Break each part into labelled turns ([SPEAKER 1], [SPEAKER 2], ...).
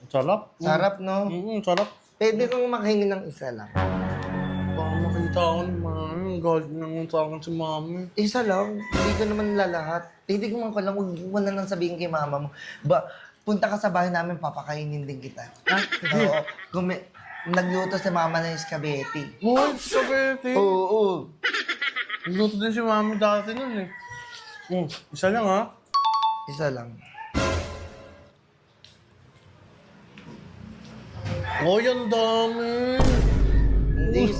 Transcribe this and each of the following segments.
[SPEAKER 1] Sarap.
[SPEAKER 2] Sarap, no?
[SPEAKER 1] Sarap.
[SPEAKER 2] Pwede kong makahingi ng isa lang.
[SPEAKER 1] Baka makita ako ni mami. Galit naman sa akin si mami.
[SPEAKER 2] Isa lang, hindi ko naman lalahat. Hindi ko man ko lang, huwag mo na nang sabihin kay mama mo. Punta ka sa bahay namin, papakainin din kita.
[SPEAKER 1] Ah,
[SPEAKER 2] Oo. Nagluto si mama ng spaghetti.
[SPEAKER 1] Uy, spaghetti.
[SPEAKER 2] Oo.
[SPEAKER 1] Luto din si mami dati nun eh. Isa lang ha.
[SPEAKER 2] Isa lang.
[SPEAKER 1] Oh, yan dami.
[SPEAKER 2] Hindi.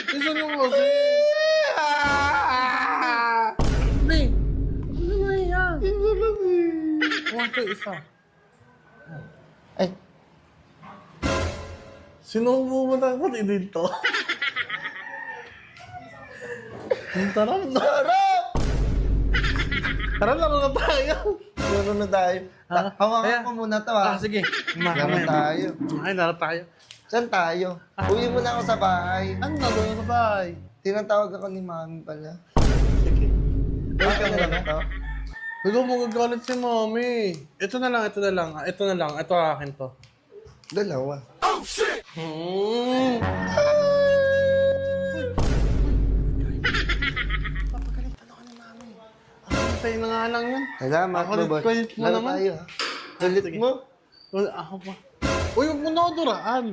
[SPEAKER 1] Isa lang kasi. Hindi. Ano na yan?
[SPEAKER 2] Isa lang eh.
[SPEAKER 1] Ito, isa.
[SPEAKER 2] Ay,
[SPEAKER 1] Sino pumunta ko dito? Tara na.
[SPEAKER 2] sarap!
[SPEAKER 1] Tara na tayo.
[SPEAKER 2] Laro na tayo.
[SPEAKER 1] Ah,
[SPEAKER 2] Hawakan
[SPEAKER 1] ayan.
[SPEAKER 2] ko muna to ha.
[SPEAKER 1] Sige.
[SPEAKER 2] Laro tayo.
[SPEAKER 1] Ay, laro tayo.
[SPEAKER 2] Saan tayo? Uwi mo na ako sa bahay.
[SPEAKER 1] Ano na doon sa bahay?
[SPEAKER 2] Tinatawag ako ni mami pala.
[SPEAKER 1] Sige.
[SPEAKER 2] Baka na lang to.
[SPEAKER 1] Huwag mo magagalit si mami. Ito na lang. Ito akin to.
[SPEAKER 2] Dalawa.
[SPEAKER 1] Papagalitan ako ni mami. Sa'yo na nga lang yan.
[SPEAKER 2] Salamat,
[SPEAKER 1] Ako
[SPEAKER 2] boss.
[SPEAKER 1] kulit mo
[SPEAKER 2] Laro
[SPEAKER 1] naman.
[SPEAKER 2] tayo ha. Kulit
[SPEAKER 1] Sige.
[SPEAKER 2] mo.
[SPEAKER 1] Wala ako pa. Uy, huwag mo na ako duraan.